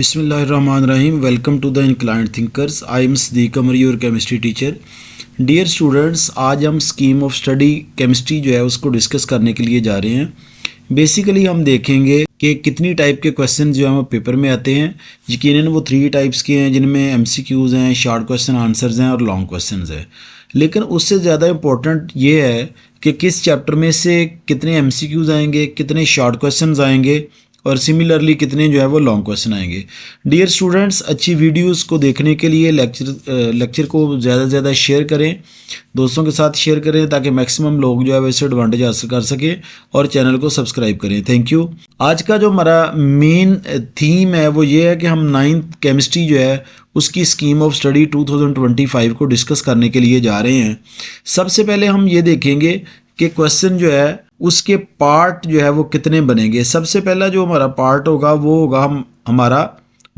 Bismillahirrahmanirrahim. Welcome to the Inclined Thinkers. I am Siddiq Amar, your chemistry teacher. Dear students, आज हम scheme of study chemistry जो है उसको discuss करने के लिए जा रहे हैं। बेसिकली हम देखेंगे कि कितनी टाइप के क्वेश्चन जो है वो पेपर में आते हैं। यकीनन वो 3 टाइप्स के हैं, जिनमें एमसीक्यूज़ हैं, शॉर्ट क्वेश्चन आंसर्स हैं और लॉन्ग क्वेश्चन हैं। लेकिन उससे ज़्यादा इम्पोर्टेंट ये है कि किस चैप्टर में से कितने एमसीक्यूज़ आएंगे, कितने शॉर्ट क्वेश्चन आएंगे और सिमिलरली कितने जो है वो लॉन्ग क्वेश्चन आएंगे। डियर स्टूडेंट्स, अच्छी वीडियोस को देखने के लिए लेक्चर को ज़्यादा से ज़्यादा शेयर करें, दोस्तों के साथ शेयर करें ताकि मैक्सिमम लोग जो है वैसे एडवांटेज हासिल कर सके और चैनल को सब्सक्राइब करें। Thank you. आज का जो हमारा मेन थीम है वो ये है कि हम 9th केमिस्ट्री जो है उसकी स्कीम ऑफ स्टडी 2025 को डिस्कस करने के लिए जा रहे हैं। सबसे पहले हम ये देखेंगे कि क्वेश्चन जो है उसके पार्ट जो है वो कितने बनेंगे। सबसे पहला जो हमारा पार्ट होगा वो होगा हमारा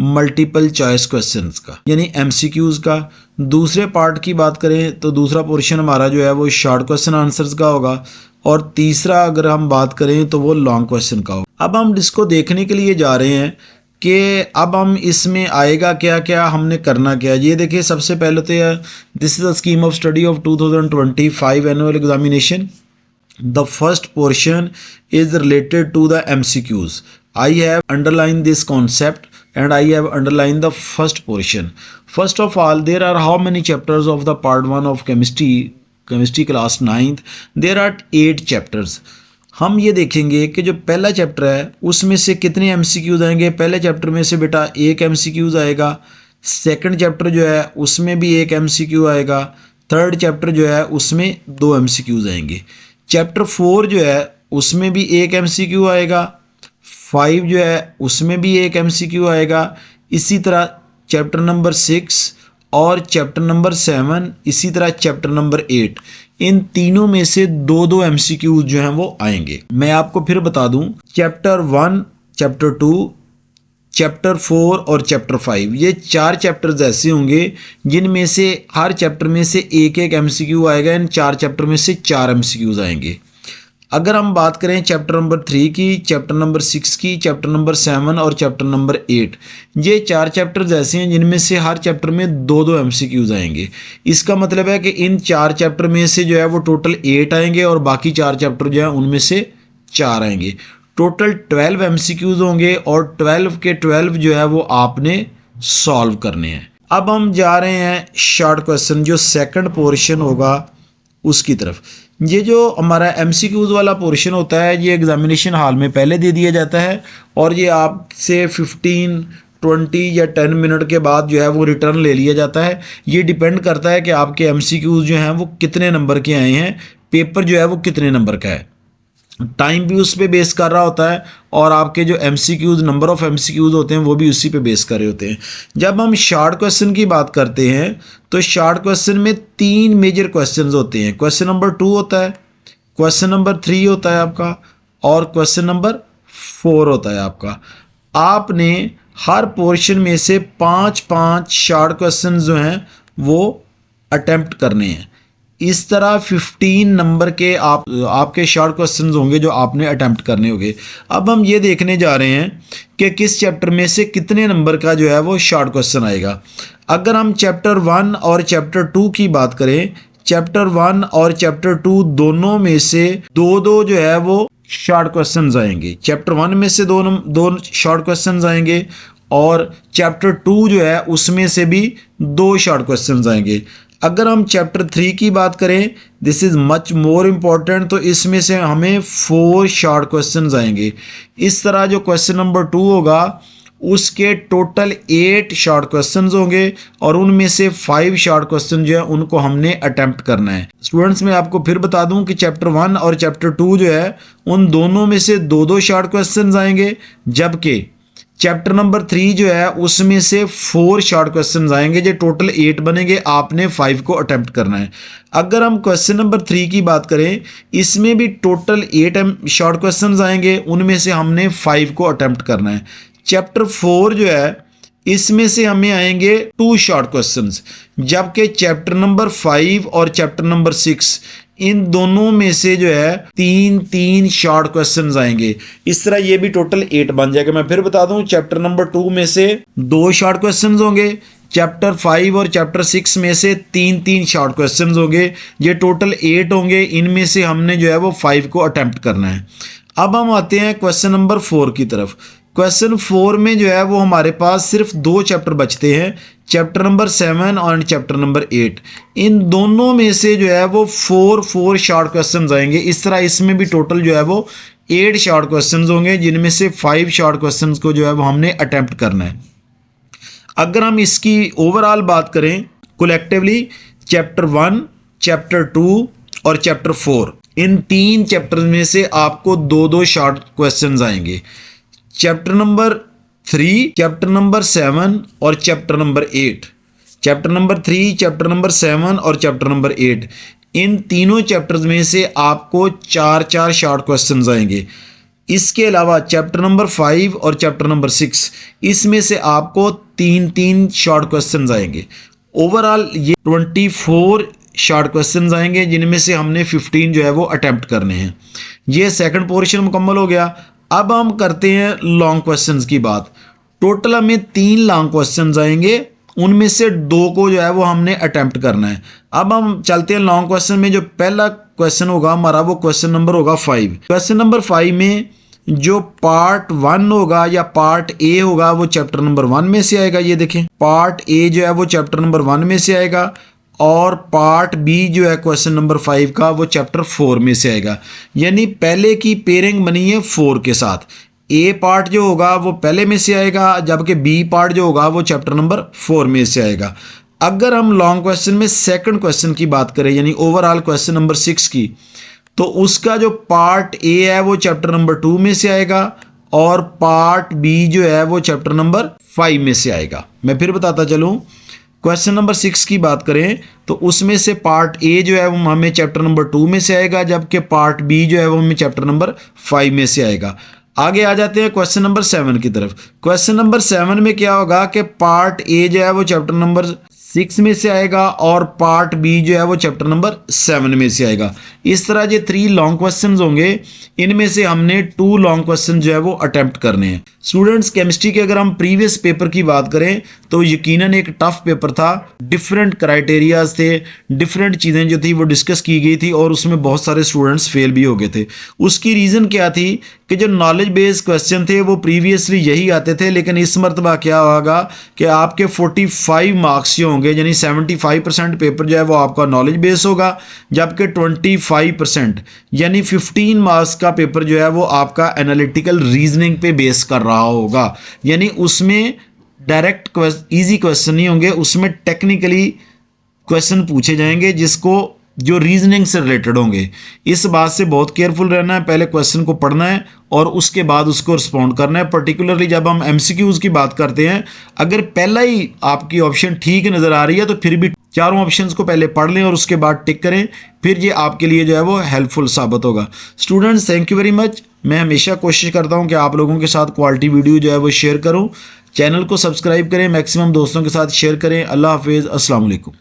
मल्टीपल चॉइस क्वेश्चंस का, यानी एमसीक्यूज़ का। दूसरे पार्ट की बात करें तो दूसरा पोर्शन हमारा जो है वो शॉर्ट क्वेश्चन आंसर्स का होगा और तीसरा अगर हम बात करें तो वो लॉन्ग क्वेश्चन का होगा। अब हम इसको देखने के लिए जा रहे हैं कि अब हम इसमें आएगा क्या क्या, हमने करना क्या। ये देखिए, सबसे पहले तो this is the scheme of study of 2025 annual examination. The first portion is related to the MCQs. I have underlined this concept and I have underlined the first portion. First of all, there are how many chapters of the part 1 of chemistry class 9th? There are 8 chapters. हम ये देखेंगे कि जो पहला chapter है उसमें से कितने एमसीक्यूज आएंगे। पहले चैप्टर में से बेटा एक एमसीक्यूज आएगा। सेकंड चैप्टर जो है उसमें भी एक एमसीक्यू आएगा। थर्ड चैप्टर जो है उसमें 2 एमसीक्यूज आएंगे। चैप्टर 4 जो है उसमें भी एक एमसीक्यू आएगा। 5 जो है उसमें भी एक एमसीक्यू आएगा। इसी तरह चैप्टर नंबर 6 और चैप्टर नंबर 7, इसी तरह चैप्टर नंबर 8, इन तीनों में से 2-2 एमसीक्यूज जो हैं वो आएंगे। मैं आपको फिर बता दूं, चैप्टर 1, चैप्टर 2, चैप्टर 4 और चैप्टर 5, ये 4 चैप्टर्स ऐसे होंगे जिनमें से हर चैप्टर में से एक एक एमसीक्यू आएगा। इन 4 चैप्टर में से 4 एमसीक्यूज आएंगे। अगर हम बात करें चैप्टर नंबर 3 की, चैप्टर नंबर 6 की, चैप्टर नंबर 7 और चैप्टर नंबर 8, ये 4 चैप्टर्स ऐसे हैं जिनमें से हर चैप्टर में 2-2 एमसीक्यूज आएंगे। इसका मतलब है कि इन 4 चैप्टर में से जो है वो टोटल 8 आएंगे और बाकी 4 चैप्टर जो है उनमें से 4 आएंगे। टोटल 12 एमसीक्यूज होंगे और 12 के 12 जो है वो आपने सॉल्व करने हैं। अब हम जा रहे हैं शॉर्ट क्वेश्चन, जो सेकंड पोर्शन होगा उसकी तरफ। ये जो हमारा एमसीक्यूज वाला पोर्शन होता है ये एग्जामिनेशन हॉल में पहले दे दिया जाता है और ये आपसे 15, 20 या 10 मिनट के बाद जो है वो रिटर्न ले लिया जाता है। ये डिपेंड करता है कि आपके एमसीक्यूज जो हैं वो कितने नंबर के आए हैं, पेपर जो है वो कितने नंबर का है। टाइम भी उस पर बेस कर रहा होता है और आपके जो एमसीक्यूज, नंबर ऑफ एमसीक्यूज होते हैं वो भी उसी पे बेस कर रहे होते हैं। जब हम शॉर्ट क्वेश्चन की बात करते हैं तो शॉर्ट क्वेश्चन में 3 मेजर क्वेश्चंस होते हैं। क्वेश्चन नंबर 2 होता है, क्वेश्चन नंबर 3 होता है आपका और क्वेश्चन नंबर 4 होता है आपका। आपने हर पोर्शन में से 5-5 शॉर्ट क्वेश्चन जो हैं वो अटेम्प्ट करने हैं। इस तरह 15 नंबर के आपके शॉर्ट क्वेश्चंस होंगे जो आपने अटेम्प्ट करने होंगे। अब हम ये देखने जा रहे हैं कि किस चैप्टर में से कितने नंबर का जो है वो शॉर्ट क्वेश्चन आएगा। अगर हम चैप्टर 1 और चैप्टर 2 की बात करें, चैप्टर 1 और चैप्टर 2 दोनों में से 2-2 जो है वो शॉर्ट क्वेश्चन आएंगे। चैप्टर 1 में से 2 शॉर्ट क्वेश्चन आएंगे और चैप्टर 2 जो है उसमें से भी 2 शॉर्ट क्वेश्चन आएंगे। अगर हम चैप्टर 3 की बात करें, this is much more important, तो इसमें से हमें 4 शॉर्ट क्वेश्चंस आएंगे। इस तरह जो क्वेश्चन नंबर 2 होगा उसके टोटल 8 शॉर्ट क्वेश्चंस होंगे और उनमें से 5 शॉर्ट क्वेश्चन जो है उनको हमने अटेम्प्ट करना है। स्टूडेंट्स, मैं आपको फिर बता दूं कि चैप्टर 1 और चैप्टर 2 जो है उन दोनों में से 2-2 शॉर्ट क्वेश्चन आएंगे, जबकि चैप्टर नंबर 3 जो है उसमें से 4 शॉर्ट क्वेश्चंस आएंगे, जो टोटल 8 बनेंगे। आपने 5 को अटेम्प्ट करना है। अगर हम क्वेश्चन नंबर 3 की बात करें, इसमें भी टोटल 8 शॉर्ट क्वेश्चंस आएंगे, उनमें से हमने 5 को अटेम्प्ट करना है। चैप्टर 4 जो है इसमें से हमें आएंगे 2 शॉर्ट क्वेश्चंस, जबकि चैप्टर नंबर 5 और चैप्टर नंबर 6 इन दोनों में से जो है 3 शॉर्ट क्वेश्चंस आएंगे। इस तरह ये भी टोटल 8 बन जाएगा। मैं फिर बता दूं, चैप्टर नंबर 2 में से 2 शॉर्ट क्वेश्चंस होंगे, चैप्टर 5 और चैप्टर 6 में से 3 शॉर्ट क्वेश्चंस होंगे। ये टोटल 8 होंगे। इनमें से हमने जो है वो 5 को अटेम्प्ट करना है। अब हम आते हैं क्वेश्चन नंबर 4 की तरफ। क्वेश्चन 4 में जो है वो हमारे पास सिर्फ 2 चैप्टर बचते हैं, चैप्टर नंबर 7 और चैप्टर नंबर 8। इन दोनों में से जो है वो 4 शॉर्ट क्वेश्चंस आएंगे। इस तरह इसमें भी टोटल जो है वो 8 शॉर्ट क्वेश्चंस होंगे, जिनमें से 5 शॉर्ट क्वेश्चंस को जो है वो हमने अटेम्प्ट करना है। अगर हम इसकी ओवरऑल बात करें कलेक्टिवली, चैप्टर 1, चैप्टर 2 और चैप्टर 4, इन 3 चैप्टर में से आपको 2 शॉर्ट क्वेश्चंस आएंगे। चैप्टर नंबर 3, चैप्टर नंबर 7 और chapter number 8, chapter number 3, chapter number 7 और चैप्टर नंबर 8, इन तीनों चैप्टर्स में से आपको 4 शॉर्ट क्वेश्चंस आएंगे। इसके अलावा चैप्टर नंबर 5 और चैप्टर नंबर 6, इसमें से आपको 3 शॉर्ट क्वेश्चंस आएंगे। ओवरऑल ये 24 शॉर्ट क्वेश्चंस आएंगे, जिनमें से हमने 15 जो है वो अटेम्प्ट करने हैं। ये सेकंड पोर्शन मुकम्मल हो गया। अब हम करते हैं लॉन्ग क्वेश्चंस की बात। टोटल हमें 3 लॉन्ग क्वेश्चंस आएंगे, उनमें से 2 को जो है वो हमने अटेम्प्ट करना है। अब हम चलते हैं लॉन्ग क्वेश्चन में। जो पहला क्वेश्चन होगा हमारा वो क्वेश्चन नंबर होगा 5। क्वेश्चन नंबर 5 में जो पार्ट 1 होगा या पार्ट ए होगा वो चैप्टर नंबर 1 में से आएगा। ये देखें, पार्ट ए जो है वो चैप्टर नंबर 1 में से आएगा और पार्ट बी जो है क्वेश्चन नंबर 5 का वो चैप्टर 4 में से आएगा। यानी पहले की पेयरिंग बनी है 4 के साथ। ए पार्ट जो होगा वो पहले में से आएगा, जबकि बी पार्ट जो होगा वो चैप्टर नंबर 4 में से आएगा। अगर हम लॉन्ग क्वेश्चन में सेकंड क्वेश्चन की बात करें, यानी ओवरऑल क्वेश्चन नंबर 6 की, तो उसका जो पार्ट ए है वो चैप्टर नंबर 2 में से आएगा और पार्ट बी जो है वो चैप्टर नंबर 5 में से आएगा। मैं फिर बताता चलूँ, क्वेश्चन नंबर 6 की बात करें तो उसमें से पार्ट ए जो है वो हमें चैप्टर नंबर 2 में से आएगा, जबकि पार्ट बी जो है वो हमें चैप्टर नंबर 5 में से आएगा। आगे आ जाते हैं क्वेश्चन नंबर 7 की तरफ। क्वेश्चन नंबर 7 में क्या होगा कि पार्ट ए जो है वो चैप्टर नंबर 6 में से आएगा और पार्ट बी जो है वो चैप्टर नंबर 7 में से आएगा। इस तरह ये 3 लॉन्ग क्वेश्चंस होंगे, इनमें से हमने 2 लॉन्ग क्वेश्चन जो है वो अटेम्प्ट करने हैं। स्टूडेंट्स, केमिस्ट्री के अगर हम प्रीवियस पेपर की बात करें तो यकीनन एक टफ पेपर था। डिफरेंट क्राइटेरियाज थे, डिफरेंट चीज़ें जो थी वो डिस्कस की गई थी और उसमें बहुत सारे स्टूडेंट्स फेल भी हो गए थे। उसकी रीज़न क्या थी कि जो नॉलेज बेस्ड क्वेश्चन थे वो प्रीवियसली यही आते थे, लेकिन इस मरतबा क्या होगा कि आपके 45 मार्क्स जो होंगे, यानी 75% पेपर जो है वो आपका नॉलेज बेस्ड होगा, जबकि 25% यानी 15 मार्क्स का पेपर जो है वो आपका एनालिटिकल रीजनिंग पे बेस कर रहा होगा। यानी उसमें डायरेक्ट इजी क्वेश्चन नहीं होंगे, उसमें टेक्निकली क्वेश्चन पूछे जाएंगे जिसको जो रीजनिंग से रिलेटेड होंगे। इस बात से बहुत केयरफुल रहना है, पहले क्वेश्चन को पढ़ना है और उसके बाद उसको रिस्पॉन्ड करना है। पर्टिकुलरली जब हम एमसीक्यूज की बात करते हैं, अगर पहला ही आपकी ऑप्शन ठीक नज़र आ रही है तो फिर भी चारों ऑप्शंस को पहले पढ़ लें और उसके बाद टिक करें, फिर ये आपके लिए जो है वो हेल्पफुल साबित होगा। Students, thank you very much. मैं हमेशा कोशिश करता हूँ कि आप लोगों के साथ क्वालिटी वीडियो जो है वो शेयर करूँ। चैनल को सब्सक्राइब करें, मैक्सिमम दोस्तों के साथ शेयर करें। अल्लाह हाफिज़, अस्सलाम वालेकुम।